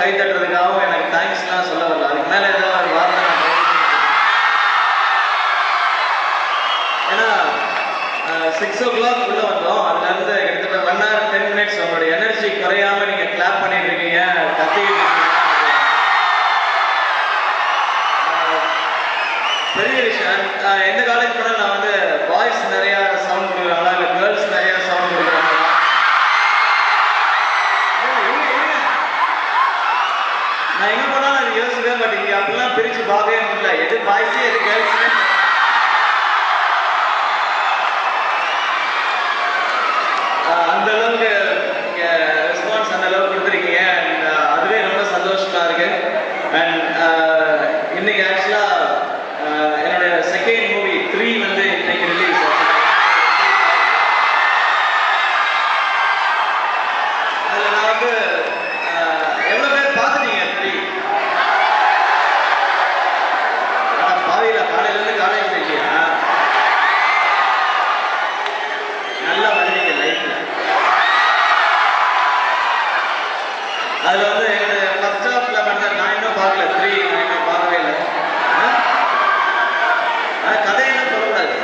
கை தட்டுறதுக்காகவும் எனக்கு தேங்க்ஸ்லாம் சொல்ல வரல. அதுக்கு மேலே ஏதாவது ஒரு வார்த்தை ஏன்னா 6 o'clock உள்ள வந்தோம். அதுலேருந்து கிட்டத்தட்ட 1 hour 10 minutes உங்களோட எனர்ஜி குறையாம நீங்க கிளாப் பண்ணிட்டு இருக்கீங்க, கத்திட்டு இருக்கீங்க. பெரிய விஷயம். எந்த காலேஜ் போனால் நான் வந்து பாய்ஸ் நிறையா சவுண்ட் கொடுக்குறாங்களா இல்லை கேர்ள்ஸ் நிறையா சவுண்ட் கொடுக்குறாங்களா? நான் எங்கே போனாலும் அது யோசிக்கிறேன். பட் இங்கே அப்படிலாம் பிரித்து பார்க்கவே முடியல. எது பாய்ஸு எது கேர்ள்ஸு. அந்த அளவுக்கு இங்கே ரெஸ்பான்ஸ் அந்த அளவுக்கு கொடுத்துருக்கீங்க. அண்ட் அதுவே ரொம்ப சந்தோஷமாக இருக்கு. அண்ட் இன்னைக்கு ஆக்சுவலாக என்னுடைய செகண்ட் மூவி 3 வந்து இன்னைக்கு ரிலீஸ் ஆச்சு. அதில் நான் வந்து எவ்வளோ பேர் பார்த்துட்டீங்க 3? பாவியில் காலையிலேருந்து காலேஜ் போயிட்டியா? நல்லா வருவீங்க லைஃப்ல. அதில் வந்து என்னுடைய ஃபர்ஸ்ட் ஹாஃப்ல மட்டும் நான் இன்னும் பார்க்கல. 3 நான் இன்னும் பார்க்கவே இல்லை. கதையெல்லாம் சொல்லக்கூடாது,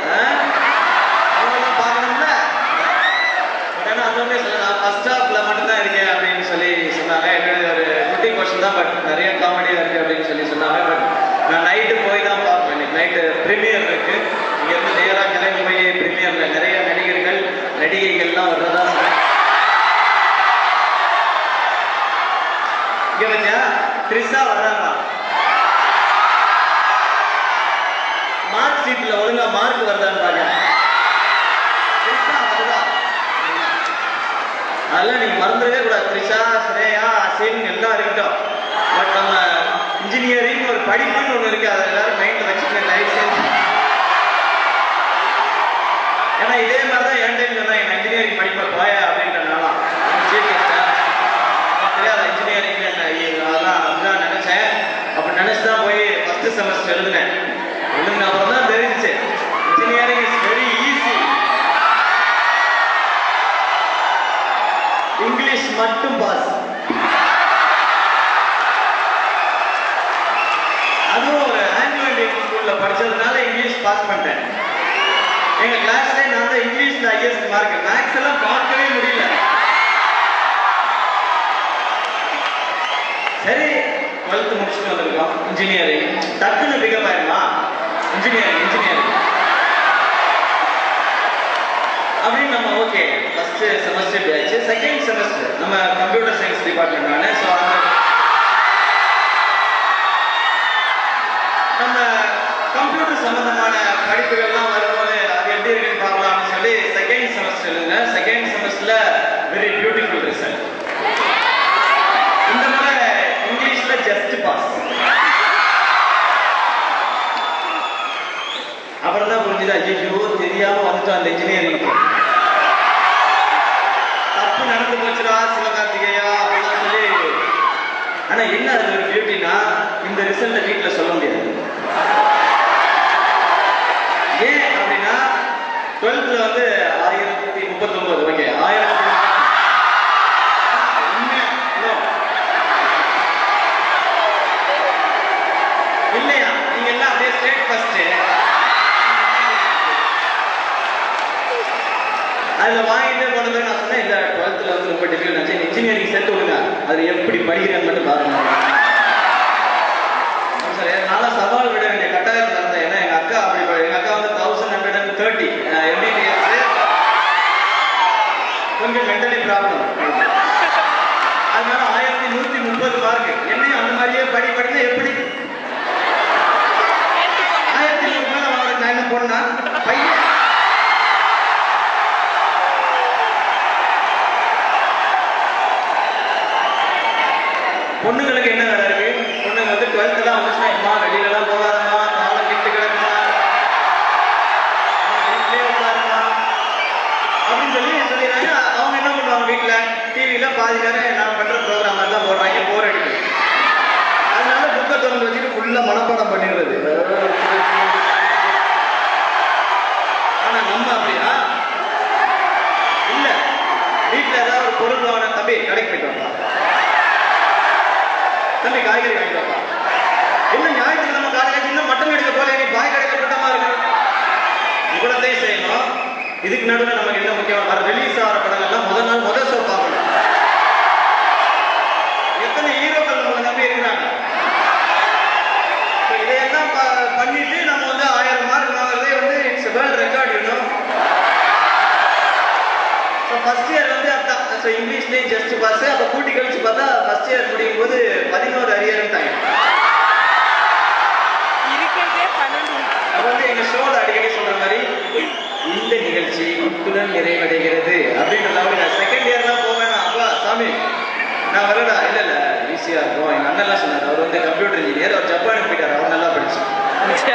அவங்கெல்லாம் பார்க்கணும்ல. பட் ஆனால் அது வந்து நான் ஃபர்ஸ்ட் ஹாஃப்ல மட்டும்தான் இருக்கேன் அப்படின்னு சொல்லி சொன்னாங்க. என்னுடைய ஒரு குட்டி கொஸ்டின் தான், பட் நிறைய காமெடியாக இருக்குது அப்படின்னு சொல்லி சொன்னாங்க. பட் நான் நைட்டு போய் தான் பார்ப்பேன். இன்னைக்கு நைட்டு ப்ரீமியர் இருக்கு. இங்கேருந்து நேராக கிளம்பி போய் ப்ரீமியரில் நிறைய நடிகர்கள் நடிகைகள்லாம் வர்றதா இங்கே வச்சா த்ரிஷா வர்றாங்களா? மார்க் ஷீட்ல ஒழுங்கா மார்க் வருதான்னு பாருங்க. த்ரிஷா வருதா? அதெல்லாம் நீங்க மறந்துடவே கூடாது. த்ரிஷா, ஸ்ரேயா, அசின் எல்லாம் இருக்கட்டும். பட் நம்ம இன்ஜினியரிங் ஒரு படிப்புன்னு ஒன்று இருக்கு. அதை எல்லாரும் மைண்ட்ல வச்சுக்கணும் தயவு செஞ்சு. ஏன்னா இதே மாதிரி தான் என் டைம் சொன்னா என் இன்ஜினியரிங் படிப்பை போய அப்படின்றனால தெரியாத இன்ஜினியரிங் அதெல்லாம் அப்படிதான் நினைச்சேன். அப்படி நினைச்சுதான் போய் ஃபர்ஸ்ட் செமஸ்டர் எழுதினேன். எழுதின அப்புறம் தான் தெரிஞ்சிச்சு engineering is very easy. English மட்டும் பாஸ். அதுவும் ஒரு ஆங்கிலோ இந்தியன் ஸ்கூல்ல படிச்சதுனால இங்கிலீஷ் பாஸ் பண்ணிட்டேன். எங்க கிளாஸ்ல நான் தான் இங்கிலீஷ்ல ஹையஸ்ட் மார்க். மேக்ஸ் எல்லாம் பார்க்கவே முடியல. சரி 12th முடிச்சுட்டு வந்திருக்கோம். இன்ஜினியரிங் டக்குன்னு பிக்கப் ஆயிருமா? இன்ஜினியரிங் அப்படின்னு நம்ம ஓகே. ஃபர்ஸ்ட் செமஸ்டர் ஆச்சு. செகண்ட் செமஸ்டர் நம்ம கம்ப்யூட்டர் சயின்ஸ் டிபார்ட்மெண்ட் தானே. ஸோ நம்ம கம்ப்யூட்டர் சம்பந்தமான படிப்புகள்லாம் வரும்போது அது எப்படி இருக்குன்னு பார்க்கலாம்னு சொல்லி செகண்ட் செமஸ்டர் எழுதுங்க. செகண்ட் செமஸ்டர்ல வெரி பியூட்டிஃபுல் ரிசல்ட். இந்த முறை இங்கிலீஷ்ல ஜஸ்ட் பாஸ். அப்புறம் தான் புரிஞ்சுது, ஐயோ தெரியாம வந்துட்டோம் அந்த இன்ஜினியரிங். தப்பு நடந்து போச்சுடா சிவகார்த்திகேயா அப்படிலாம் சொல்லி. ஆனா என்ன அது ஒரு பியூட்டினா, இந்த ரிசல்ட்டை வீட்டில் சொல்ல முடியாது. ஏன் அப்படின்னா 12th வந்து 1039 ஓகே 1000 இல்லையா? நீங்க எல்லாம் அப்படியே ஸ்டேட் ஃபர்ஸ்ட். அதுல வாங்கிட்டு போனது நான் சொன்னேன், இல்ல 12th வந்து ரொம்ப டிஃபிகல்ட் ஆச்சு, இன்ஜினியரிங் செட் விடுங்க, அது எப்படி படிக்கிறேன்னு மட்டும் பாருங்க. சரி, நானும் சவால் விட வேண்டிய கட்டாயத்தில் இருந்தேன். ஏன்னா எங்க அக்கா அப்படி எங்க அக்கா வந்து 1130 MBBS கொஞ்சம் மென்டலி ப்ராப்ளம். அதனால 1130 மார்க். என்னையும் அந்த மாதிரியே படினா எப்படி 1130 அவங்களுக்கு நான் என்ன போனா பையன். பொண்ணுங்களுக்கு என்ன வேலை இருக்கு? பொண்ணுங்க வந்து 12th தான் வந்துச்சுன்னா, அம்மா வெளியிலலாம் போகாதம்மா, காலை கிட்டு கிடக்குமா, வீட்டிலே உட்காருமா அப்படின்னு சொல்லிடுறாங்க. அவங்க என்ன பண்ணுவாங்க, வீட்டில் டிவியில பாதி நேரம் நான் பண்ற ப்ரோக்ராம் தான் போடுறாங்க, போர் அடிக்குது. அதனால புக்கை திறந்து வச்சுட்டு ஃபுல்லா மனப்பாடம் பண்ணிடுறது. ஆனா நம்ம அப்படியா இல்ல. வீட்டில் ஏதாவது ஒரு பொருள் வாங்க, தம்பி கடைக்கு போயிட்டு வரலாம், தம்பி காய்கறி வாங்கிட்டு இன்னும் ஞாயிற்றுக்கிழமை காலையில் இன்னும் மட்டன் எடுக்க போல நீ பாய் கடைக்க கூட்டமா இருக்கு. இவ்வளோத்தையும் செய்யணும். இதுக்கு நடுவில் நமக்கு என்ன முக்கியம், வர ரிலீஸ் ஆகிற படங்கள்லாம் முதல் ஷோ பார்க்கணும். எத்தனை ஹீரோக்கள் நம்ம நம்பி இருக்கிறாங்க. இதையெல்லாம் பண்ணிட்டு நம்ம வந்து 1000 மார்க் வாங்குறதே வந்து இட்ஸ் வேர்ல்ட் ரெக்கார்ட் இன்னும். ஃபர்ஸ்ட் இயர் வந்து அதான் இங்கிலீஷ்லேயும் ஜஸ்ட் பாஸ். அப்போ கூட்டி கழிச்சு பார்த்தா ஃபர்ஸ்ட் இயர் முடியும் போது 11 அரியர்ட்டாங்க. அப்போ வந்து எங்க ஷோல அடிக்கடி சொல்ற மாதிரி இந்த நிகழ்ச்சி இத்துடன் நிறைவடைகிறது அப்படின்றத செகண்ட் இயர்லாம் போவேன். அப்பா சாமி நான் வரடா, இல்லை இல்லை ஈஸியாக இருக்கும். எங்கள் அண்ணெல்லாம் சொன்னார், அவர் வந்து கம்ப்யூட்டர் இன்ஜினியர், அவர் ஜப்பானுக்கு போயிட்டார், அவர் நல்லா படிச்சு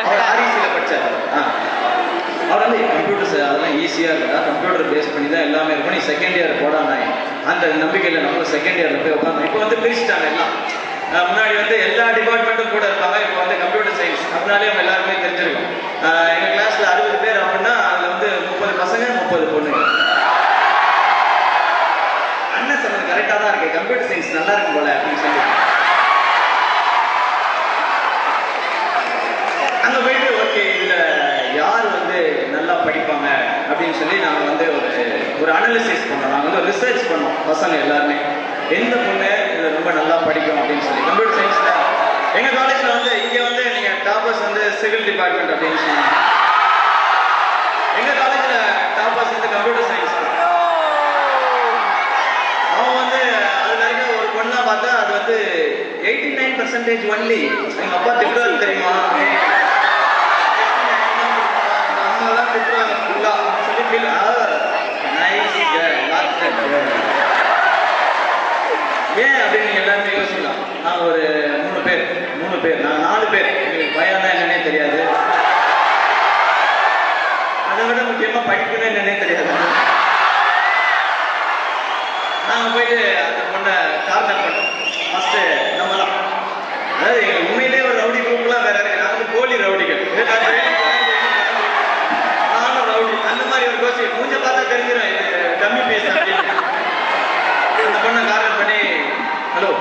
அவர் ஆர்இசியில் படித்தார். அவர் வந்து கம்ப்யூட்டர்ஸ் அதெல்லாம் ஈஸியாக இருக்கா, கம்ப்யூட்டர் பேஸ் பண்ணி தான் எல்லாமே இருக்கும், நீ செகண்ட் இயர் போடாங்க அந்த நம்பிக்கையில் நம்மளும் செகண்ட் இயரில் போய் உட்காந்து. இப்போ வந்து பிரிச்சுட்டாங்க எல்லாம். முன்னாடி வந்து எல்லா டிபார்ட்மெண்ட்டும் கூட இருப்பாங்க, இப்போ வந்து கம்ப்யூட்டர் சயின்ஸ் அப்படின்னாலே அவங்க எல்லாருமே தெரிஞ்சிருக்கும். எங்கள் கிளாஸில் 60 பேர் அப்படின்னா அதில் வந்து 30 பசங்க 30 பொண்ணுங்க. அண்ணன் சொன்னது கரெக்டாக தான் இருக்கு, கம்ப்யூட்டர் சயின்ஸ் நல்லா இருக்கும் போல அப்படின்னு சொல்லி அங்கே போயிட்டு ஓகே இதில் யார் வந்து நல்லா படிப்பாங்க அப்படின்னு சொல்லி நாங்கள் வந்து ஒரு அனாலிசிஸ் பண்ணோம். நாங்கள் வந்து ஒரு ரிசர்ச் பண்ணோம். பசங்க எல்லாருமே எந்த பொண்ணு இதில் ரொம்ப நல்லா படிக்கும் அப்படின்னு சொல்லி கம்ப்யூட்டர் சயின்ஸில் எங்கள் காலேஜில் வந்து இங்கே வந்து நீங்கள் டாப்பர்ஸ் வந்து சிவில் டிபார்ட்மெண்ட் அப்படின்னு சொன்னாங்க. எங்கள் காலேஜில் டாப்பர்ஸ் வந்து கம்ப்யூட்டர் சயின்ஸ். அவன் வந்து அது வரைக்கும் ஒரு பொண்ணா பார்த்தா அது வந்து 89% ஒன்லி. எங்கள் அப்பா திட்டுவாரு தெரியுமா, அம்மாலாம் திட்டுவாங்க ஃபுல்லாக சொல்லி ஃபீல் நைஸ் ஏன் அப்படின்னு நீங்கள் எல்லாருமே யோசிக்கலாம். நாங்கள் ஒரு 3 பேர் நாங்கள் 4 பேர். எங்களுக்கு பயம் என்னன்னே தெரியாது, அதை விட முக்கியமாக படிக்கணும் என்னன்னே தெரியாது. நாங்கள் போயிட்டு அந்த பொண்ணை கார்னர் பண்ணோம். ஃபஸ்ட்டு நம்மலாம் அதாவது எங்கள் உண்மையிலே ஒரு ரவுடி குரூப்லாம் வேற இருக்கு. நாங்கள் வந்து போலி ரவுடிகள், நானும் ரவுடி அந்த மாதிரி ஒரு கோஷி மூஞ்ச பார்த்தா தெரிஞ்சிடும் இது டம்மி பேச அப்படின்னு. அந்த பொண்ணை கார்னர் பண்ணி ஹலோ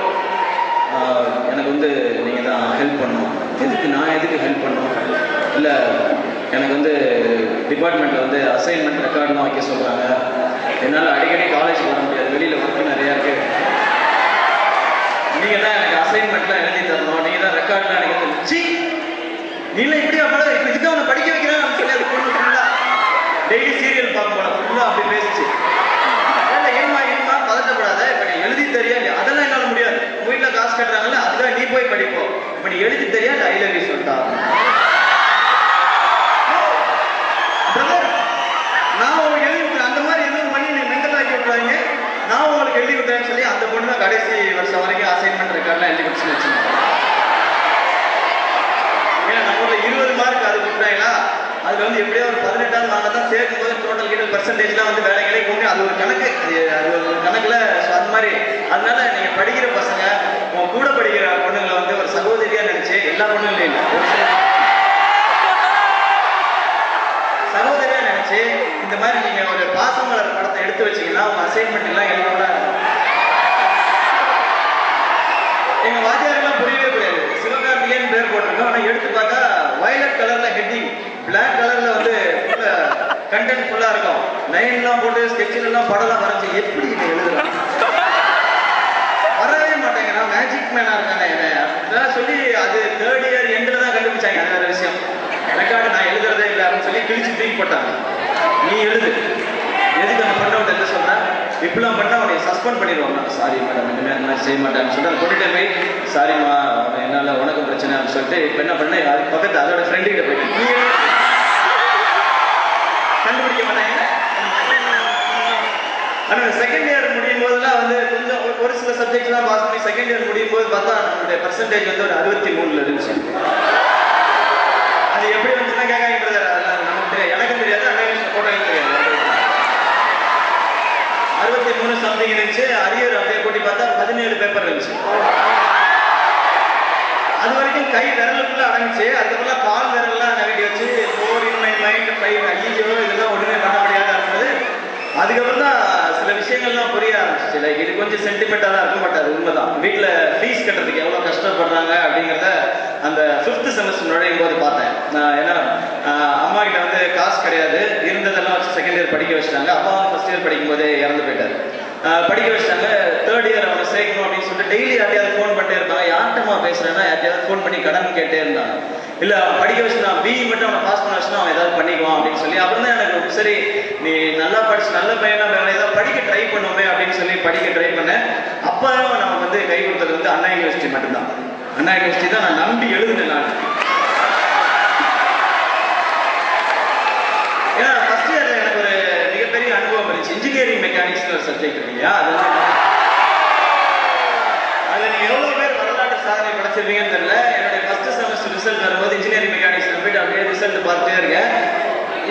எனக்கு வந்து நீங்கள் தான் ஹெல்ப் பண்ணணும். நான் எதுக்கு ஹெல்ப் பண்ணணும், இல்லை எனக்கு வந்து டிபார்ட்மெண்ட்டில் வந்து அசைன்மெண்ட் ரெக்கார்ட்லாம் வைக்க சொல்கிறாங்க, என்னால் அடிக்கடி காலேஜ் வர முடியாது, வெளியில் ஒர்க்கு நிறையா இருக்குது, நீங்கள் தான் எனக்கு அசைன்மெண்ட்லாம் எழுதி தரணும், நீங்கள் தான் ரெக்கார்ட்லாம் எனக்கு தெரிஞ்சு நீங்களே இப்படியா போல இப்போ இதுக்கு அவனை படிக்க வைக்கிறான்னு சொல்லி அது பொண்ணு ஃபுல்லாக டெய்லி சீரியல் பார்க்க போல ஃபுல்லாக அப்படி பேசிச்சு. அதில் இருமா பதட்டப்படாத, இப்போ நீ எழுதி தெரியா, அதெல்லாம் என்னால் முடியாது, வீட்டில் காசு கட்டுறாங்கல்ல அதுதான் நீ போய் படிப்போம், இப்போ நீ எழுதி தெரியா ஐ லவ் யூ சொல்லிட்டா. நான் உங்களுக்கு எழுதி கொடுத்தேன், அந்த மாதிரி எதுவும் பண்ணி நீ மென்டல் ஆக்கி விட்டுறாங்க, நான் உங்களுக்கு எழுதி கொடுத்தேன்னு சொல்லி அந்த பொண்ணு தான் கடைசி வருஷம் வரைக்கும் அசைன்மெண்ட் ரெக்கார்ட்லாம் எழுதி கொடுத்துன்னு வச்சுக்கோங்க. ஏன்னா நம்மளோட 20 மார்க் அது கொடுத்தாங்களா, அதில் வந்து எப்படியோ ஒரு 18ஆவது மார்க் தான் சேர்க்கும் போது டோட்டல் கிட்ட பெர்சன்டேஜ்லாம் வந்து வேலை கிடைக்கும். அது ஒரு கணக்கு, அது ஒரு கணக்கில் அது மாதிரி. அதனால நீங்கள் படிக்கிற பசங்க உங்க கூட படிக்கிற பொண்ணுங்களை வந்து ஒரு சகோதரியாக நினச்சி, எல்லா பொண்ணுங்களும் இல்லை ஒரு சில சகோதரியா நினைச்சு இந்த மாதிரி நீங்க ஒரு பாசமலர் படத்தை எடுத்து வச்சீங்கன்னா உங்க அசைன்மெண்ட் எல்லாம் எழுதக்கூடா இருக்கும். எங்க வாத்தியாரெல்லாம் புரியவே புரியாது. சிவகார்த்திகேயன் பேர் போட்டிருக்கோம், ஆனா எடுத்து பார்த்தா வயலட் கலர்ல ஹெட்டிங், பிளாக் கலர்ல வந்து கண்டென்ட் ஃபுல்லா இருக்கும். லைன்லாம் போட்டு ஸ்கெட்சில் எல்லாம் படம்லாம் வரைஞ்சி எப்படி இதை எழுதுறோம் வரவே மாட்டேங்க. நான் மேஜிக் மேனா இருக்கானே என்ன சொல்லி அது 3rd இயர் எண்டில் தான் கண்டுபிடிச்சாங்க. அது வேற விஷயம். ரெக்கார்டு நான் எழுதுறதே இல்லை அப்படின்னு சொல்லி கிழிச்சு தூக்கி போட்டாங்க. நீ எழுது, எதுக்கு அந்த பண்ண என்ன சொல்றேன், இப்படிலாம் பண்ணா அவனை சஸ்பெண்ட் பண்ணிடுவாங்க. சாரி மேடம், இனிமேல் அந்த மாதிரி செய்ய மாட்டேன்னு சொல்லிட்டு கொண்டுட்டு போய் சாரிம்மா என்னால் உனக்கும் பிரச்சனை அப்படின்னு சொல்லிட்டு இப்போ என்ன பண்ண அது பக்கத்து அதோட ஃப்ரெண்டு கிட்ட போயிட்டு கண்டுபிடிக்க மாட்டாங்க. ஆனால் செகண்ட் இயர் முடியும் போதுலாம் வந்து கொஞ்சம் ஒரு சில சப்ஜெக்ட்லாம் பாஸ் பண்ணி செகண்ட் இயர் முடியும் போது பார்த்தா நம்மளுடைய பர்சன்டேஜ் வந்து ஒரு 63 இருந்துச்சு. அது எப்படி வந்துச்சுன்னா கேட்காங்கன்றது அதெல்லாம் நமக்கு தெரியாது, எனக்கும் தெரியாது, அண்ணன் போட்டாங்க தெரியாது. 63 சம்திங் இருந்துச்சு. அரியர் அப்படியே கூட்டி பார்த்தா 17 பேப்பர் இருந்துச்சு. அது வரைக்கும் கை விரலுக்குள்ள அடங்குச்சு. அதுக்கப்புறம் கால் விரல்லாம் நகட்டி வச்சு 4 in my mind 5 ஐயோ இதெல்லாம் ஒண்ணுமே பண்ண முடியாத இருந்தது. அதுக்கப்புறம் தான் சில விஷயங்கள் விஷயம்லாம் புரிய ஆரம்பிச்சிச்சு. லைக் இது கொஞ்சம் சென்டிமெண்டா தான் இருக்கும், பட் அது உண்மைதான். வீட்டில் ஃபீஸ் கட்டுறதுக்கு எவ்வளோ கஷ்டப்படுறாங்க அப்படிங்கிறத அந்த 5th செமஸ்டர் நுழையும் போது பார்த்தேன். நான் ஏன்னா அம்மா கிட்ட வந்து காசு கிடையாது, இருந்ததெல்லாம் வச்சு செகண்ட் இயர் படிக்க வச்சுட்டாங்க. அப்பா வந்து ஃபர்ஸ்ட் இயர் படிக்கும் போதே இறந்து போயிட்டாரு. படிக்க வச்சுட்டாங்க. 3rd இயர் அவனை சேர்க்கணும் அப்படின்னு சொல்லிட்டு டெய்லி யார்ட்டையாவது ஃபோன் பண்ணிட்டே இருப்பாங்க. யார்கிட்டமா பேசுறேன்னா யார்ட்டையாவது ஃபோன் பண்ணி கடன் கேட்டே இருந்தாங்க. இல்லை அவன் படிக்க வச்சு நான் பிஇ மட்டும் அவனை பாஸ் பண்ண வச்சுனா அவன் ஏதாவது பண்ணிக்குவான் அப்படின்னு சொல்லி, அப்புறம் தான் எனக்கு சரி நீ நல்லா படிச்சு நல்ல பையனா வேற ஏதாவது படிக்க ட்ரை பண்ணுவோமே அப்படின்னு சொல்லி படிக்க ட்ரை பண்ணேன். அப்போ நமக்கு வந்து கை கொடுத்தது வந்து அண்ணா யூனிவர்சிட்டி மட்டும்தான். அண்ணா யூனிவர்சிட்டி தான் நான் நம்பி எழுதுனேன். நான் ஏன்னா ஃபர்ஸ்ட் இயர்ல எனக்கு ஒரு மிகப்பெரிய அனுபவம் இருந்துச்சு. இன்ஜினியரிங் மெக்கானிக்ஸ் ஒரு சப்ஜெக்ட் இல்லையா, அதுல நீங்க எவ்வளவு பேர் வரலாற்று சாதனை படைச்சிருவீங்கன்னு தெரியல. என்னுடைய ஃபர்ஸ்ட் செமஸ்டர் ரிசல்ட் வரும்போது இன்ஜினியரிங் மெக்கானிக்ஸ் போயிட்டு அப்படியே ரிசல்ட் பார்த்துட்டே இருக்கேன்.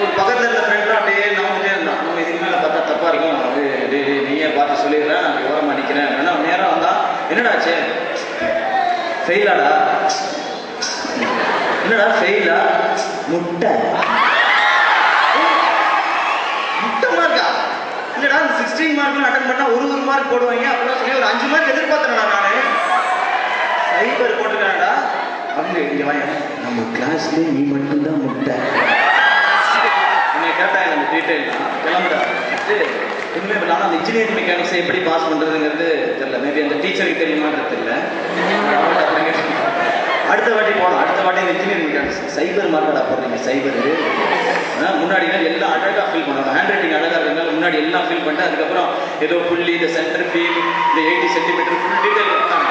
ஒரு பக்கத்துல இருந்த ஃப்ரெண்ட்லாம் அப்படியே நம்பிட்டே இருந்தான். நம்ம இதுக்கு மேல பார்த்தா தப்பா இருக்கும், அது நீயே பார்த்து சொல்லிடுறேன், நான் ஓரமா நிக்கிறேன் அப்படின்னா நேரம் வந்தா என்னடாச்சு ஃபெயிலாடா, என்னடா ஃபெயிலா, முட்டை முட்டை மார்க்கா இல்லடா, 16 மார்க் அட்டன் பண்ணா ஒரு மார்க் போடுவாங்க அப்படின்னு சொல்லி ஒரு 5 மார்க் எதிர்பார்த்தேன். நானு சைபர் போட்டுக்கானடா அவங்க இங்க வாங்க, நம்ம கிளாஸ்ல நீ மட்டும்தான் முட்டை கேட்டாங்க. நம்ம டீட்டெயில் கிளம்புடா உண்மை. ஆனால் அந்த இன்ஜினியரிங் மெக்கானிக்ஸை எப்படி பாஸ் பண்ணுறதுங்கிறது தெரியல. மேபி அந்த டீச்சருக்கு தெரியுமான்றது தெரியல. அடுத்த வாட்டி போனோம். அடுத்த வாட்டி இந்த இன்ஜினியரிங் மெக்கானிக்ஸ் சைபர் மார்க்கெட்டா போடுறீங்க. சைபர் முன்னாடி எல்லாம் அழகாக ஃபில் பண்ணணும். ஹேண்ட் ரைட்டிங் அழகாக இருக்கிறதுனால முன்னாடி எல்லாம் ஃபில் பண்ணிட்டு அதுக்கப்புறம் ஏதோ புள்ளி, இந்த சென்டர் ஃபீல், இந்த 80 சென்டிமீட்டர் ஃபுல் டீட்டெயில் கொடுத்தாங்க.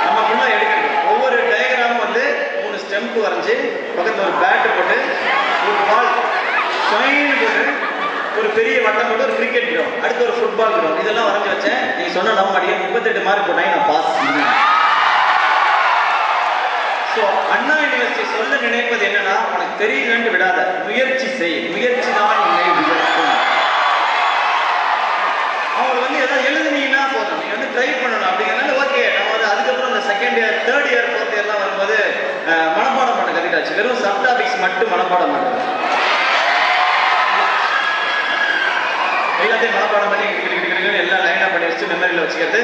நம்ம ஃபுல்லாக எடுக்கிறது. ஒவ்வொரு டயக்ராமும் வந்து 3 ஸ்டெம்ப் வரைஞ்சி பக்கத்தில் ஒரு பேட்டு போட்டு ஒரு பால் போட்டு ஒரு பெரிய வட்டம் போட்டு ஒரு கிரிக்கெட் கிரவுண்ட், அடுத்து ஒரு ஃபுட்பால் கிரவுண்ட், இதெல்லாம் வரைஞ்சி வச்சேன். நீங்க சொன்ன நம்ம அடியே 38 மார்க் போட்டாங்க, நான் பாஸ். ஸோ அண்ணா யூனிவர்சிட்டி சொல்ல நினைப்பது என்னன்னா, உனக்கு தெரியலன்னு விடாத, முயற்சி செய், முயற்சி தான் உன்னை உயர்த்தும். அவங்க வந்து எதாவது எழுதுனீங்கன்னா போதும், நீங்க வந்து ட்ரை பண்ணணும் அப்படிங்கிறதுனால ஓகே. நம்ம வந்து அதுக்கப்புறம் இந்த second year, 3rd year, 4th இயர்லாம் வரும்போது மனப்பாடம் பண்ண கற்றுக்காச்சு. வெறும் சப் டாபிக்ஸ் மட்டும் மனப்பாடம் பண்ணுறது, எல்லாத்தையும் மனப்பாடம் பண்ணி எல்லாம் லைனா பண்ணி வச்சு மெமரியில் வச்சுக்கிறது.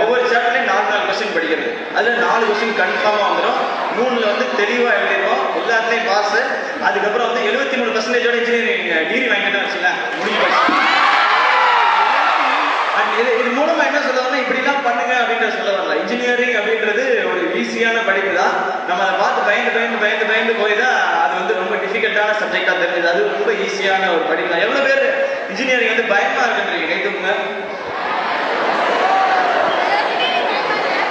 ஒவ்வொரு சாப்டர்லையும் 4 கொஸ்டின் படிக்கிறது. அதில் 4 கொஸ்டின் கன்ஃபார்மாக வந்துடும். 3ல் வந்து தெளிவாக எழுதிடுவோம், எல்லாத்துலேயும் பாஸ். அதுக்கப்புறம் வந்து 73% இன்ஜினியரிங் டிகிரி வாங்கிட்டு வச்சுல முடிஞ்சு போச்சு. இது மூலமா என்ன சொல்லுவாங்கன்னா, இப்படிலாம் பண்ணுங்க அப்படின்ற சொல்ல வரல. இன்ஜினியரிங் அப்படின்றது ஒரு ஈஸியான படிப்பு தான். நம்ம அதை பார்த்து பயந்து போய் தான் அது வந்து ரொம்ப டிஃபிகல்ட்டான சப்ஜெக்டா தெரிஞ்சது. அது ரொம்ப ஈஸியான ஒரு படிப்பு தான். எவ்வளவு பேர் இன்ஜினியரிங் வந்து பயமா இருக்குன்றீங்க? கை தூக்குங்க.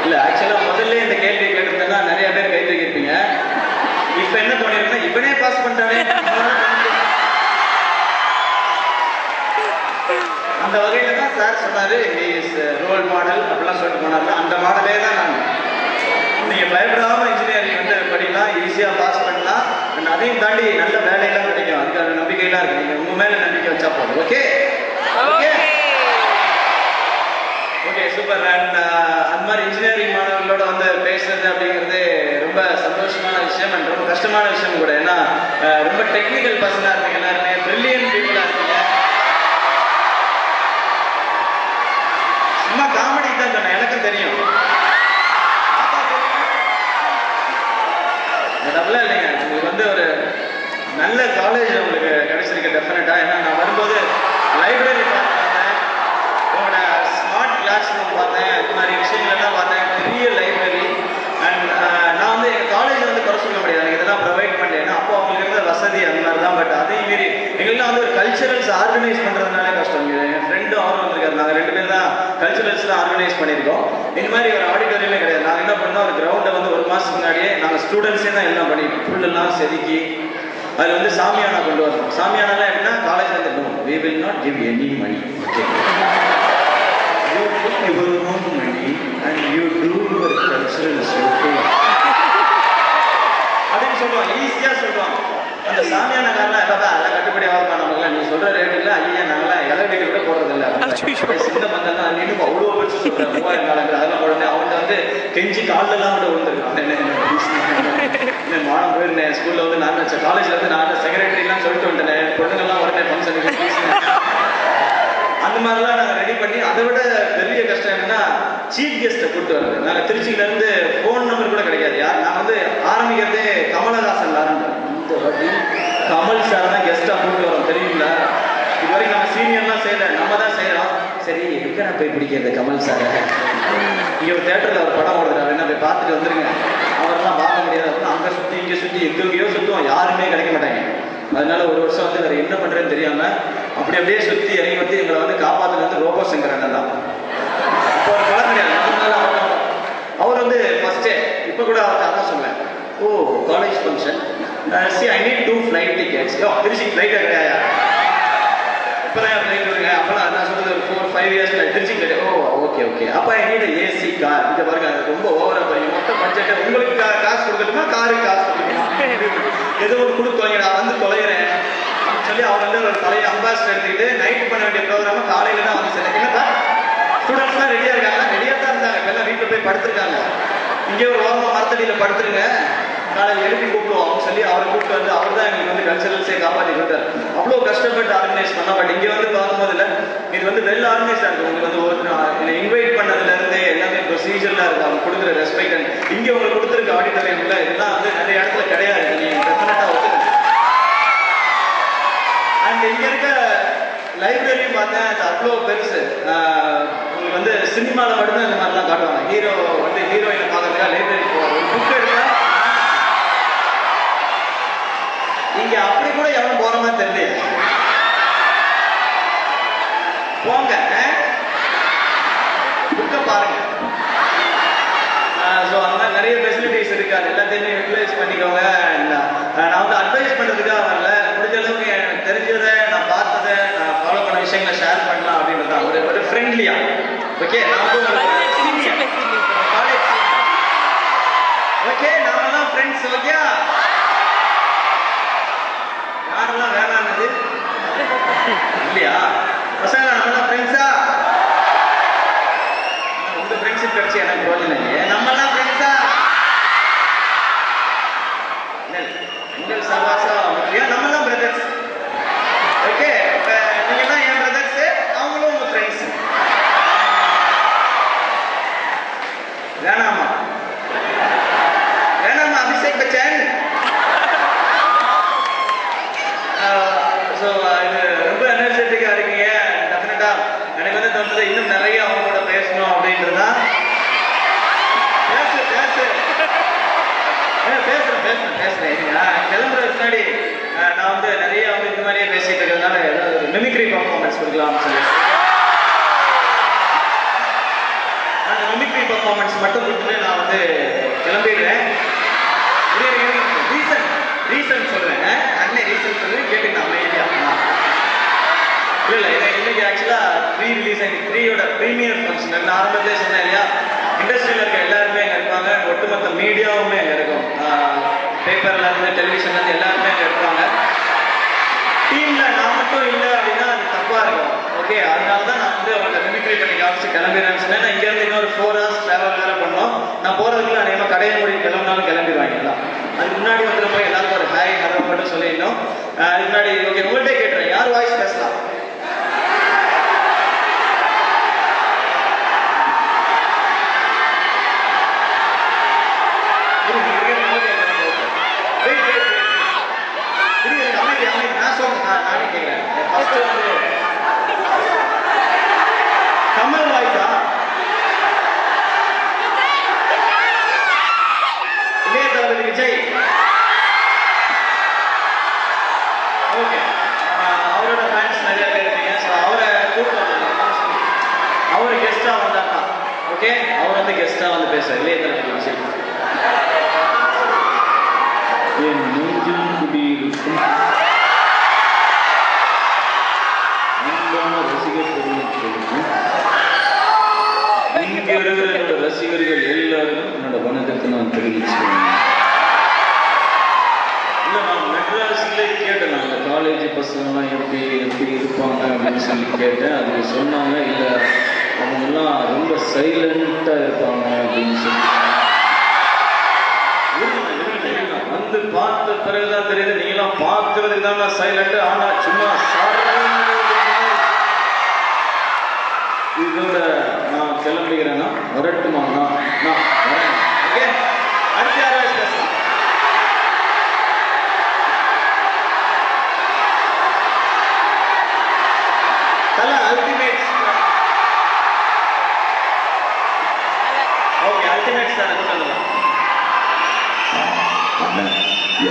இல்ல ஆக்சுவலா முதல்ல இந்த கேள்வி கேட்டிருந்தா நிறைய பேர் கை தூக்கிருப்பீங்க. இப்ப என்ன தோணிருக்குன்னா, இவனே பாஸ் பண்ணிட்டானே. அந்த வகையில தான் சார் சொன்னாரு, ரோல் மாடல் அப்படிலாம் சொல்லிட்டு போனாரு. அந்த மாடலே தான் நான். நீங்க பயப்படாம இன்ஜினியரிங் வந்து படிக்கலாம், ஈஸியா பாஸ் பண்ணலாம், அதையும் தாண்டி நல்ல வேலையெல்லாம் கிடைக்கும். அதுக்கான நம்பிக்கையெல்லாம் இருக்கு. நீங்க உங்க மேல நம்பிக்கை வச்சா போதும். Okay okay okay super. And அந்த மாதிரி இன்ஜினியரிங் மாணவர்களோட வந்து பேசுறது அப்படிங்கிறது ரொம்ப சந்தோஷமான விஷயம் அண்ட் ரொம்ப கஷ்டமான விஷயம் கூட. ஏன்னா ரொம்ப டெக்னிக்கல் பர்சனா இருக்கீங்க, எல்லாருமே பிரில்லியன்ட் பீப்புளா இருக்கீங்க. சும்மா காமெடி தான் சொன்னேன், எனக்கும் தெரியும். டபுளா இல்லைங்க, உங்களுக்கு வந்து ஒரு நல்ல காலேஜ் உங்களுக்கு கிடைச்சிருக்கு டெஃபினட்டா. ஏன்னா நான் வரும்போது லைப்ரரி பார்த்தேன், உங்களோட ஸ்மார்ட் கிளாஸ் ரூம் பார்த்தேன், இந்த மாதிரி விஷயங்கள்லாம் பார்த்தேன். பெரிய லைப்ரரி. அண்ட் நான் வந்து எங்கள் காலேஜில் வந்து குறை சொல்ல முடியாது, எனக்கு இதெல்லாம் ப்ரொவைட் பண்ணேன். ஏன்னா அப்போ அவங்களுக்கு இருந்த வசதி அந்த மாதிரி தான். பட் அதையும் மீறி எங்கெல்லாம் வந்து ஒரு கல்ச்சரல்ஸ் ஆர்கனைஸ் பண்ணுறதுனால கஷ்டம். என் ஃப்ரெண்டும் அவரும் வந்திருக்காரு, நாங்கள் 2 பேர் தான் கல்ச்சுரல்ஸ்லாம் ஆர்கனைஸ் பண்ணியிருக்கோம். இந்த மாதிரி ஒரு ஆடிட்டோரியமே கிடையாது. நாங்கள் என்ன பண்ணோம், ஒரு கிரவுண்டை வந்து 1 மாதத்துக்கு முன்னாடியே நாங்கள் ஸ்டூடெண்ட்ஸே தான் எல்லாம் பண்ணியிருக்கோம். ஃபுல்லெல்லாம் செதுக்கி அதில் வந்து சாமியானா கொண்டு வரணும். சாமியானாலாம் எப்படின்னா, காலேஜில் வந்து no, we will not give any money. Okay. You put your own money and you do your culturals. Okay. அப்படின்னு சொல்லுவாங்க, ஈஸியாக சொல்லுவாங்க. அந்த சாமியான காரணம் எப்போ அதெல்லாம் கட்டுப்படி ஆகுமா நமக்குலாம்? நீ சொல்கிற ரேட்டுல ஐயா நாங்களாம் இலவீட்டு கூட போடுறதில்ல. சின்ன பந்தம் தான் நீனும் அவ்வளோ பெருசு சொல்கிறேன், 3000 நாளுக்கு அதெல்லாம் போடுறேன். அவன்கிட்ட வந்து கெஞ்சி காலெல்லாம் கூட விழுந்துருக்கான். என்ன மானம் போயிருந்தேன். ஸ்கூலில் வந்து நான் காலேஜில் வந்து நான் செக்ரட்டரிலாம் சொல்லிட்டு வந்துட்டேன், பொண்ணுங்கள்லாம் உடனே ஃபங்க்ஷனுக்கு அந்த மாதிரிலாம் நாங்கள் ரெடி பண்ணி, அதை விட பெரிய கஷ்டம் என்னன்னா சீஃப் கெஸ்ட்டை கூப்பிட்டு வருது. நாங்கள் திருச்சியிலேருந்து ஃபோன் நம்பர் கூட கிடைக்காது. நான் வந்து ஆரம்பிக்கிறதே கமலஹாசன் ஆரம்பிச்சேன். இந்த வாட்டி கமல் சார் தான் கெஸ்ட்டாக கூப்பிட்டு வரோம், தெரியுங்களா? இது வரைக்கும் நம்ம சீனியர்லாம் செய்யல, நம்ம தான் செய்கிறோம். சரி, எங்கே நான் போய் பிடிக்கிறது கமல் சார்? இங்கே ஒரு தேட்டரில் ஒரு படம் ஓடுறாரு, என்ன போய் பார்த்துட்டு வந்துருங்க. அவரெல்லாம் பார்க்க முடியாது அப்படின்னு அங்கே சுற்றி இங்கே சுற்றி எங்கெங்கேயோ சுற்றுவோம், யாருமே கிடைக்க மாட்டாங்க. அதனால ஒரு வருஷம் வந்து வேறு என்ன பண்ணுறேன்னு தெரியாமல் அப்படியே சுற்றி இறங்கி வந்து எங்களை வந்து காப்பாற்றுறது வந்து ரோபோ சங்கர் அண்ணன் தான். இப்போ ஒரு படம் கிடையாது, அவர் வந்து ஃபஸ்ட்டே இப்போ கூட அவருக்கு அதான் சொல்லுவேன். ஓ, college function, see I need 2 flight tickets. Trichy ஃப்ளைட்டாக கிடையாது, இப்போ தான் ஃப்ளைட் வருங்க. அப்போலாம் நான் சொல்கிறது ஒரு 4-5 years திருச்சி கிடையாது. ஓ, ஓகே. அப்போ ஐ நீட் ஏசி கார். இங்கே பாருங்க, அது ரொம்ப ஓவராக பாருங்க. மொத்த பட்ஜெட்டை உங்களுக்கு காசு கொடுக்கணுமா, காருக்கு காசு கொடுக்கணுமா, எது ஒன்று கொடுத்து நான் வந்து தொலைகிறேன் சொல்லி அவர் வந்து ஒரு பழைய அம்பாசிடர் எடுத்துக்கிட்டு நைட் பண்ண வேண்டிய ப்ரோக்ராம காலையில் தான் வந்து சேர்ந்தேன். என்னப்பா ஸ்டூடெண்ட்ஸ்லாம் ரெடியாக இருக்காங்க, ரெடியாக தான் இருந்தாங்க. இப்போல்லாம் வீட்டில் போய் படுத்துருக்காங்க. இங்கே ஒரு ஓரமாக மரத்தடியில் படுத்துருங்க, காலையில் எழுப்பி கூப்பிடுவோம் அப்படின்னு சொல்லி அவரை கூப்பிட்டு வந்து அவர் தான் எங்களுக்கு வந்து கல்ச்சரல்ஸே காப்பாற்றி கொடுத்தார். அவ்வளோ கஷ்டப்பட்டு ஆர்கனைஸ் பண்ணால். பட் இங்கே வந்து பார்க்கும்போது இல்லை, இது வந்து வெல் ஆர்கனைஸாக இருக்கும். உங்களுக்கு வந்து என்னை இன்வைட் பண்ணதுலேருந்தே எல்லாமே ப்ரொசீஜர்லாம் இருக்குது. அவங்க கொடுக்குற ரெஸ்பெக்ட் அண்ட் இங்கே உங்களுக்கு கொடுத்துருக்க ஆடிட்டோரியமில் இதெல்லாம் வந்து நிறைய இடத்துல கிடையாது. நீங்கள் டெஃபினட்டாக ஒத்துக்கணும். அண்ட் இங்கே இருக்க லைப்ரரியும் பார்த்தேன், அது அவ்வளோ பெருசு. உங்களுக்கு வந்து சினிமாவில் மட்டும்தான் இந்த மாதிரிலாம் காட்டுவாங்க. ஹீரோ வந்து ஹீரோயினை பார்க்கறதுக்காக லைப்ரரி போவாங்க, ஒரு புக் எடுத்தா. இங்கே அப்படி கூட எவனும் போகிற மாதிரி தெரியல. போங்க, புக்கை பாருங்க. ஸோ அந்த மாதிரி நிறைய ஃபெசிலிட்டிஸ் இருக்கு, அது எல்லாத்தையுமே யூட்டிலைஸ் பண்ணிக்கோங்க. நான் வந்து அட்வைஸ் பண்ணுறதுக்காக வரல, முடிஞ்ச அளவுக்கு எனக்கு தெரிஞ்சதை, நான் பார்த்ததை, நான் ஃபாலோ பண்ண விஷயங்களை ஷேர் பண்ணலாம் அப்படின்றது ஒரு ஃப்ரெண்ட்லியா. ஓகே, நான் வந்து காலேஜ் ஓகே, நாம தான் ஃப்ரெண்ட்ஸ். ஓகே, யாரெல்லாம் வேணான்னு இல்லையா பசங்க, நம்மளாம் ஃப்ரெண்ட்ஸா? உங்க ஃப்ரெண்ட்ஷிப் கிடைச்சி எனக்கு ரோல் இல்லையே. நம்மளாம் ஃப்ரெண்ட்ஸா? உங்கள் சவாசா முக்கியம், நம்மளாம் பிரதர்ஸ். ஓகே, நீங்க தான் என் பிரதர்ஸ், அவங்களும் உங்க ஃப்ரெண்ட்ஸ். வேணாமா அபிஷேக் பச்சன்? ஸோ இது ரொம்ப எனர்ஜெட்டிக்கா இருக்கீங்க. டெஃபினட்டா எனக்கு வந்து தோணுது இன்னும் நிறைய அவங்களோட பேசணும் அப்படின்றதா. பேசுறேன் கிளம்புறதுக்கு முன்னாடி நான் வந்து நிறைய வந்து இந்த மாதிரியே பேசிட்டு இருக்கிறதுனால ஏதாவது ஒரு மிமிக்ரி பர்ஃபார்மன்ஸ் கொடுக்கலாம்னு சொல்லி அந்த மிமிக்ரி பர்ஃபார்மன்ஸ் மட்டும் கொடுத்துட்டு நான் வந்து கிளம்பிடுறேன். ரீசன் சொல்றேன், அன்னை ரீசன் சொல்லுவேன், கேட்டு நான் அமைதியா. இல்லை இன்னைக்கு ஆக்சுவலா ப்ரீ ரிலீஸ் அன்னைக்கு 3யோட ப்ரீமியர் ஃபங்க்ஷன். நான் ஆரம்பத்திலே சொன்னேன் இல்லையா, இண்டஸ்ட்ரியில் இருக்க எல்லாருமே அங்கே இருப்பாங்க, ஒட்டுமொத்த மீடியாவுமே அங்கே இருக்கும். பேப்பர்ல இருந்து டெலிவிஷன்ல இருந்து எல்லாருமே அங்கே இருப்பாங்க. டீம்ல நான் மட்டும் இல்லை அப்படின்னா அது தப்பா இருக்கும். ஓகே, அதனால தான் நான் வந்து அவங்களை மிமிக்ரி பண்ணி காமிச்சு கிளம்பிடுறேன்னு சொன்னேன். நான் இங்கேருந்து இன்னொரு 4 hours ட்ராவல் வேலை பண்ணோம். நான் போகிறதுக்குள்ள அநேகமாக கடையை மூடி கிளம்பினாலும் கிளம்பிடுவாங்க எல்லாம். அதுக்கு முன்னாடி வந்து போய் எல்லாருக்கும் ஒரு ஹாய் ஹலோ மட்டும் சொல்லிடணும். அதுக்கு முன்னாடி ஓகே, உங்கள்கிட்ட கேட்டுறேன், யார் வாய்ஸ் பேசலாம்? நான் சொல்றேன், நானே கேட்கிறேன். கமல் வாய்ஸா? இளைய தளபதி விஜய். ஓகே, அவரோட ஃபேன்ஸ் நிறைய பேர் இருக்கீங்க. ஸோ அவரை கூப்பிட்டு வந்தாங்க, அவர் கெஸ்டா வந்தாங்க. ஓகே, அவர் வந்து கெஸ்டா வந்து பேசுறாரு. இளைய தளபதி விஜய். என் நெஞ்சில் குடியிருக்கும் இங்க இருக்கிற என்னோட ரசிகர்கள் எல்லாரும் என்னோட வணக்கத்தை நான் தெரிவிச்சுக்கிறேன். இல்லை, நான் மெட்ராஸ்ல கேட்டேன், அந்த காலேஜ் பசங்கள்லாம் எப்படி இருப்பாங்க அப்படின்னு சொல்லி கேட்டேன். அது சொன்னாங்க, இல்லை அவங்கெல்லாம் ரொம்ப சைலண்டா இருப்பாங்க அப்படின்னு சொல்லி. வந்து பார்த்த பிறகுதான் தெரியுது, நீங்களாம் பார்க்கறதுக்கு தான் சைலண்ட். ஆனா சும்மா இதோட நான் கிளம்பிக்கிறேன்னா வரட்டுமா? நான் வரேன். ஓகே, அடுத்து யார் வாய்ஸ் பேசலாம்? தல அல்டிமேட். ஓகே, அல்டிமேட் சார் கொண்டு வரலாம்.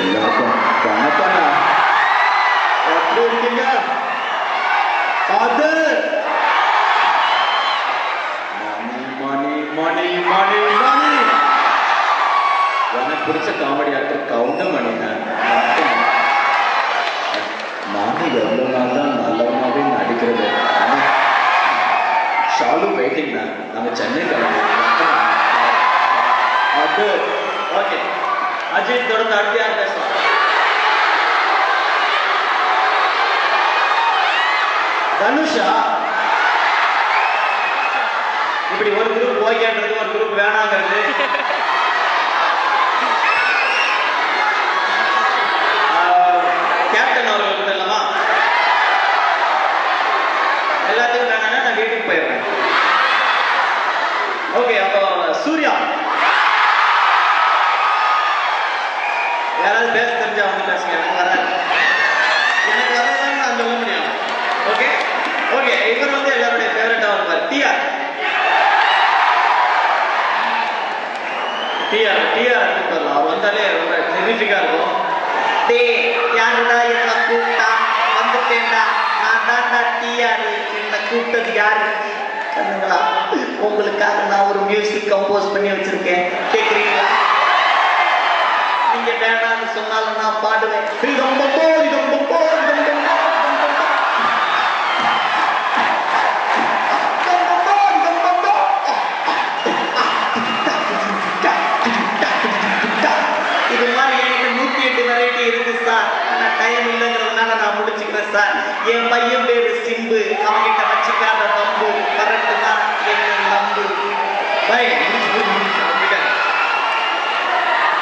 எல்லாருக்கும் வணக்கம். எப்படி இருக்கீங்க? அது மணி மணி மணி மணி எனக்கு பிடிச்ச காமெடி ஆக்டர் கவுண்டமணிங்க. நானும் எவ்வளோ நாள் தான் நல்லவனாவே நடிக்கிறது. ஷாலு வெயிட்டிங் தான். நாங்கள் சென்னை கிளம்புறோம். அது ஓகே. அஜித் தொடர்ந்து அடுத்து யார் பேசலாம்? தனுஷா. இப்படி ஒரு குரூப் ஓகேன்றது, ஒரு குரூப் வேணாங்கிறது. கேப்டன் அவர்கள் கொடுத்துடலாமா? எல்லாத்துக்கும் வேணாம்னா நான் வீட்டுக்கு போயிடுறேன். ஓகே, அப்போ சூர்யா. யாராவது பேச தெரிஞ்சா வந்து பேசுங்க. எனக்கு வராது. எனக்கு வரதான் நான் சொல்ல முடியும். Okay okay. இவர் வந்து எல்லாருடைய ஃபேவரட்டா இருப்பார். டிஆர் கூப்பிடலாம். அவர் வந்தாலே ரொம்ப டெரிஃபிக்கா இருக்கும். டே யாருடா என்ன கூப்பிட்டா? வந்துட்டேன்டா. நான் தான்டா டிஆர். என்ன கூப்பிட்டது யாரு? கண்ணுங்களா, உங்களுக்காக நான் ஒரு மியூசிக் கம்போஸ் பண்ணி வச்சிருக்கேன். கேட்குறீங்களா? நீங்க வேணான்னு சொன்னாலும் நான் பாடுவேன். இது மாதிரி எனக்கு 108 வெரைட்டி இருக்கு சார். ஆனா டைம் இல்லைங்கிறதுனால நான் முடிச்சுக்கிறேன் சார். என் பையன் பேரு சிம்பு. அவங்கிட்ட வச்சுக்காத தம்பு. கரெக்டு தான், என்ன நம்பு. பை.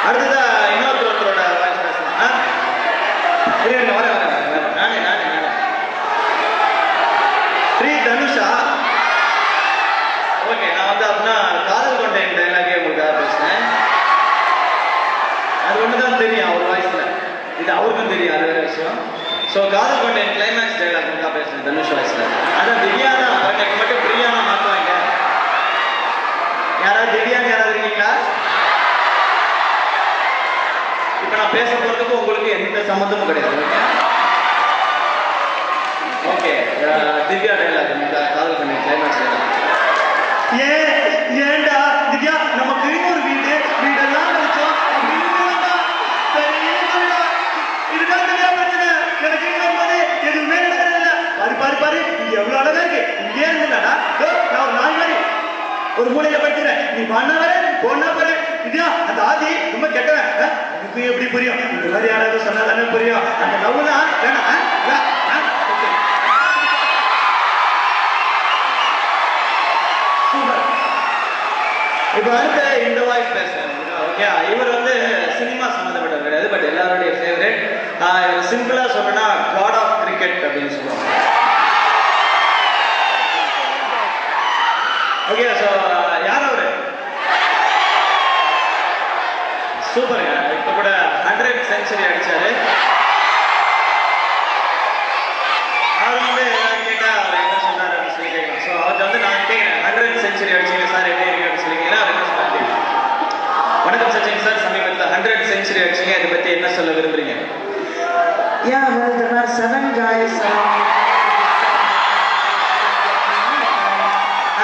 அடுத்ததா இன்னொருத்தரோட வாய்ஸ் பேசலாம். வர நானே ஸ்ரீ தனுஷா. ஓகே, நான் வந்து அப்படின்னா காதல் கொண்டேன் டைலாகே உங்களுக்காக பேசுனேன். அது ஒண்ணுதான் தெரியும் அவர் வாய்ஸ்ல. இது அவருக்கும் தெரியும், அது வேற விஷயம். ஸோ காதல் கொண்டேன் கிளைமேக்ஸ் டைலாக் உங்களுக்காக பேசுனேன் தனுஷ் வாய்ஸ்ல. அதான் திவ்யானா எனக்கு மட்டும் பிரியானா மாற்றுவாங்க. யாராவது திவ்யான்னு யாராவது இருக்கீங்களா? இப்ப நான் பேச போறதுக்கு உங்களுக்கு எந்த சம்மந்தமும் கிடையாது. ஓகே, திவ்யா டைலாக் காதல் பண்ணி கிளைமேக்ஸ் டைலாக். ஏன்டா திவ்யா, நமக்கு இன்னொரு வீடெல்லாம் வச்சோம். இதுதான் திவ்யா பிரச்சனை. எனக்கு இன்னொரு எதுவுமே நடக்கிறதில்ல. பாரு இங்க எவ்வளவு அழகா இருக்கு. இங்கே இருந்துடா. நான் ஒரு நாய் மாதிரி ஒரு மூலையில படிச்சுறேன். நீ பண்ண வர போனா பாரு. திவ்யா, அந்த ஆதி ரொம்ப கெட்டவன். எனக்கு எப்படி புரியும்? இந்த மாதிரி யாராவது சொன்னா தானே புரியும். அந்த லவ்னா வேணாம். இப்ப அடுத்த இந்த வாய்ஸ் பேசுறேன். ஓகே, இவர் வந்து சினிமா சம்பந்தப்பட்டவர் கிடையாது. பட் எல்லாருடைய ஃபேவரட். இவர் சிம்பிளா சொன்னா காட் ஆஃப் கிரிக்கெட் அப்படின்னு சொல்லுவாங்க. ஓகே, ஸோ யார் அவரு? சூப்பருங்க. இப்ப கூட 100 செஞ்சுரி அடிச்சாரு. அவர் வந்து கேட்டா அவர் என்ன சொன்னார் அப்படின்னு சொல்லி கேட்கலாம். ஸோ அவர்கிட்ட வந்து நான் கேட்கிறேன், 100 செஞ்சுரி அடிச்சீங்க சார், எப்படி இருக்கு அப்படின்னு சொல்லி கேட்கலாம். அவர் என்ன சொன்னாரு? வணக்கம் சச்சின் சார், சமீபத்தில் 100 செஞ்சுரி அடிச்சீங்க, இதை பத்தி என்ன சொல்ல விரும்புறீங்க? Yeah, well, there are 7 guys around.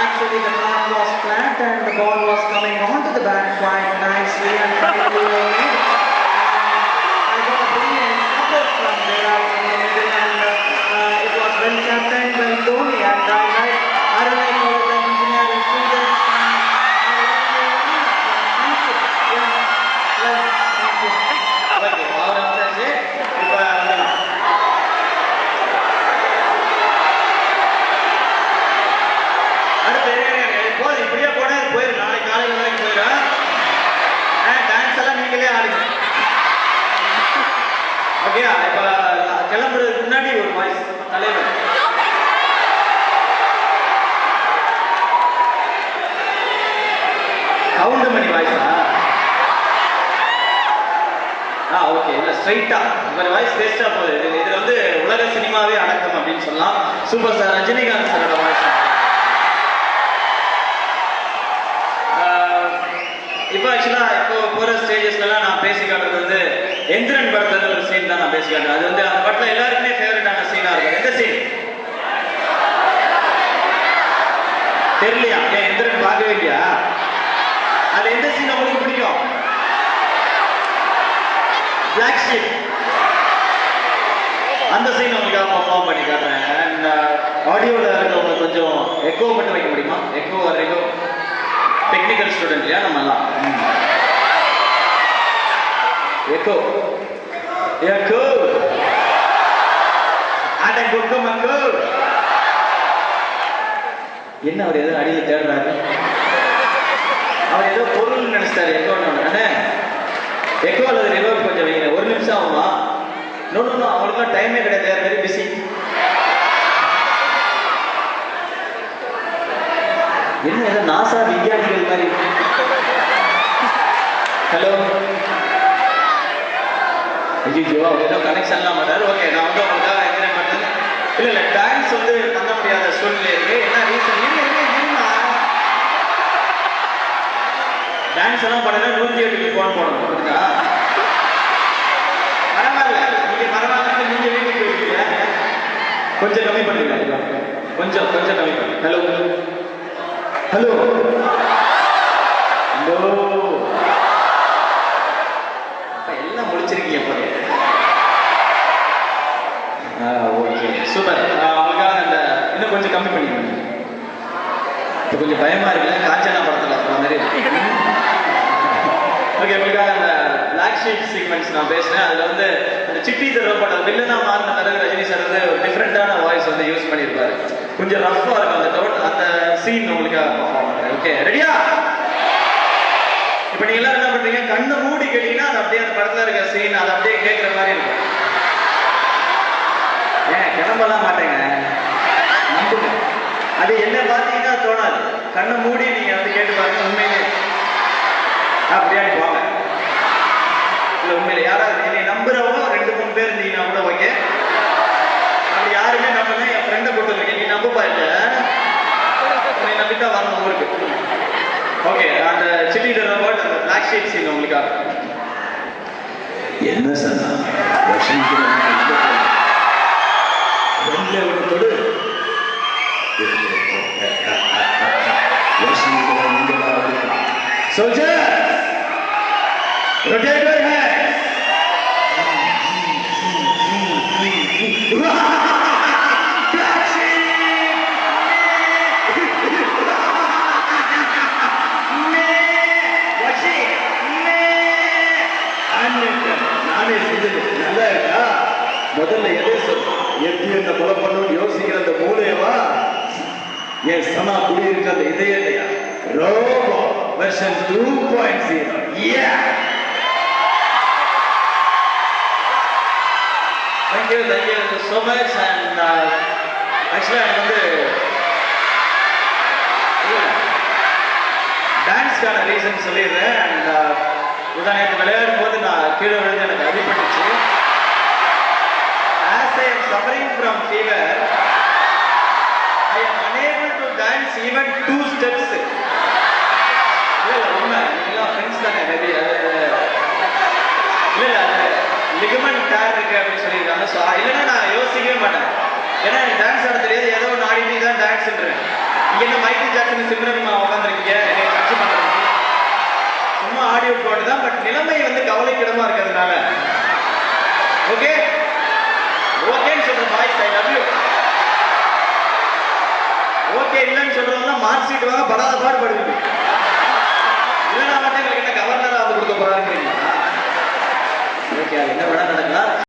Actually, the bat was flat and the ball was coming onto the bat quite nicely and finally I got a brilliant support from there in the middle, and it was well captained by Dhoni, and I like RNI College of Engineering students. Thank you. Yeah, well, thank you. Okay, அவர் அனுப்பிச்சாச்சு. இப்போ அடுத்து போதும், இப்படியே போனா போயிரு. நாளைக்கு காலையில் வரைக்கும் போயிடும். டான்ஸ் எல்லாம் நீங்களே ஆடுங்க. ஓகே, இப்போ கிளம்புறதுக்கு முன்னாடி ஒரு வாய்ஸ் தலைவர். கவுண்டமணி வாய்ஸா? ஓகே, இல்லை ஸ்ட்ரைட்டா இவர் வாய்ஸ் வேஸ்டா போகுது. இது வந்து உலக சினிமாவே அடக்கம் அப்படின்னு சொல்லலாம். சூப்பர் ஸ்டார் ரஜினிகாந்த் சாரோட வாய்ஸ். இப்போ இப்போ போற ஸ்டேஜஸ்லாம் நான் பேசி காட்டுறது வந்து எந்திரன் படத்துல ஒரு சீன் தான் நான் பேசி காட்டுறேன். அது வந்து அந்த படத்துல எல்லாருக்குமே ஃபேவரட்டான சீனா இருக்கும். எந்த சீன் தெரியலையா? ஏன் எந்திரன் பார்க்கவே இல்லையா? அது எந்த சீன் உங்களுக்கு பிடிக்கும்? Black sheep. அந்த சீன் உங்களுக்காக பர்ஃபார்ம் பண்ணி காட்டுறேன். அண்ட் ஆடியோவில் இருக்கவங்க கொஞ்சம் எக்கோ மட்டும் வைக்க முடியுமா? எக்கோ வரைக்கும் டெக்னிக்கல் ஸ்டூடெண்ட் இல்லையா நம்மலாம்? எக்கோ எக்கோ அட குக்கு மக்கு. என்ன அவர் ஏதோ அடியில் தேடுறாரு? அவர் ஏதோ பொருள் நினைச்சிட்டாரு எக்கோன்னு. எக்கோ அல்லது ரிவர்ப் கொஞ்சம் வைங்க. ஒரு நிமிஷம் ஆகுமா? நோட்டு அவங்களுக்குலாம் டைமே கிடையாது. Very busy. என்ன ஏதோ நாசா விஞ்ஞானிகள் மாதிரி. ஹலோ ஐயோ, அவர் ஏதோ கனெக்ஷன்லாம் மாட்டாரு. ஓகே, நான் வந்து அவங்களுக்காக என்ஜாய் பண்ணுறது. இல்லை டான்ஸ் வந்து பண்ண முடியாத சூழ்நிலை இருக்கு. என்ன ரீசன்? டான்ஸ் எல்லாம் பண்ணா 108க்கு ஃபோன் போடணும். புரியுதா? பரவாயில்ல, நீங்க பரவாயில்ல, நீங்க வீட்டுக்கு போயிருக்கீங்க. கொஞ்சம் கம்மி பண்ணுங்க. கொஞ்சம் கம்மி பண்ணுங்க. Hello hello hello. எல்லாம் முடிச்சிருக்கீங்க போல. Okay, super. அவங்களுக்காக அந்த இன்னும் கொஞ்சம் கம்மி பண்ணிக்கணும். இப்போ கொஞ்சம் பயமா இருக்குல்ல, காஞ்சனா படத்துல அந்த மாதிரி. ஓகே, உங்களுக்காக அந்த பிளாக் ஷீப் சீக்வன்ஸ் நான் பேசுறேன். அதுல வந்து அந்த சிட்டி ரோபோட் அந்த வில்லனா மாறின பிறகு ரஜினி சார் வந்து ஒரு டிஃப்ரெண்டான வாய்ஸ் வந்து யூஸ் பண்ணியிருப்பாரு. கொஞ்சம் ரஃபா இருக்கும் அந்த சீன் உங்களுக்காக பர்ஃபார்ம் பண்றேன். ஓகே, ரெடியா? இப்போ நீங்க எல்லாரும் என்ன பண்றீங்க? கண்ணை மூடி கேட்டீங்கன்னா அது அப்படியே அந்த படத்துல இருக்க சீன் அது அப்படியே கேட்குற மாதிரி இருக்கும். ஏன் கிளம்பலாம் மாட்டேங்க, நம்புங்க. அது என்ன பார்த்தீங்கன்னா தோணாது. கண்ணை மூடி நீங்க வந்து கேட்டு பாருங்க. உண்மையிலே அப்படியே போங்க. இல்லை உண்மையில யாராவது என்னை நம்புறவங்க 2-3 பேர் இருந்தீங்கன்னா கூட ஓகே. அப்படி யாருமே நம்புனா என் ஃப்ரெண்டை போட்டு இருக்கேன். நீ நம்பப்பா இல்லை, உன்னை நம்பித்தான் வரணும் ஊருக்கு. ஓகே, அந்த சிட்டி ரோபோட் அந்த பிளாக் ஷீப் சீன் உங்களுக்காக. என்ன சொன்னா தொடு Soldier, rotate your head. Black sheep. நானே செஞ்சது நல்லா இருக்கா? முதல்ல எதை சொல், எப்படி அந்த கொலை பண்ணணும் யோசிக்கிற அந்த மூளையவா? என் சனா குடியிருக்க அந்த இதய robot version 2.0. Thank you so much. And actually எனக்கு வந்து டான்ஸ்க்கான ரீசன் சொல்லிடுறேன். அண்ட் உதாரணத்துக்கு விளையாடும் போது நான் கீழே விழுந்து எனக்கு அடிபட்டுச்சு. As I am suffering from fever, I am unable to dance even 2 steps. இல்லை உண்மை, நீங்களாம் ஃப்ரெண்ட்ஸ் தானே மேபி. இல்லை அது லிகமெண்ட் டேர் இருக்கு அப்படின்னு சொல்லியிருக்காங்க. ஸோ இல்லைன்னா நான் யோசிக்கவே மாட்டேன். ஏன்னா எனக்கு டான்ஸ் ஆட தெரியாது. ஏதோ ஒன்று ஆடிட்டு தான் டான்ஸ்ன்றேன். இங்கே என்ன மைக்கேல் ஜாக்சன் சிம்ரன் உட்காந்துருக்கீங்க என்னை கட்சி பண்ணுறதுக்கு. சும்மா ஆடியோ போட்டு தான். பட் நிலைமை வந்து கவலைக்கிடமா இருக்கிறதுனால ஓகே ஓகேன்னு சொல்ற boys I love you. Okay இல்லைன்னு சொல்றவங்க மார்க் ஷீட் வாங்க படாத பாடுபடுவீங்க. இல்லைன்னா மட்டும் எங்களுக்கு என்ன கவர்னரா வந்து கொடுக்க போறாருன்றீங்களா? ஓகே, அது என்ன வேணா நடக்கலாம்.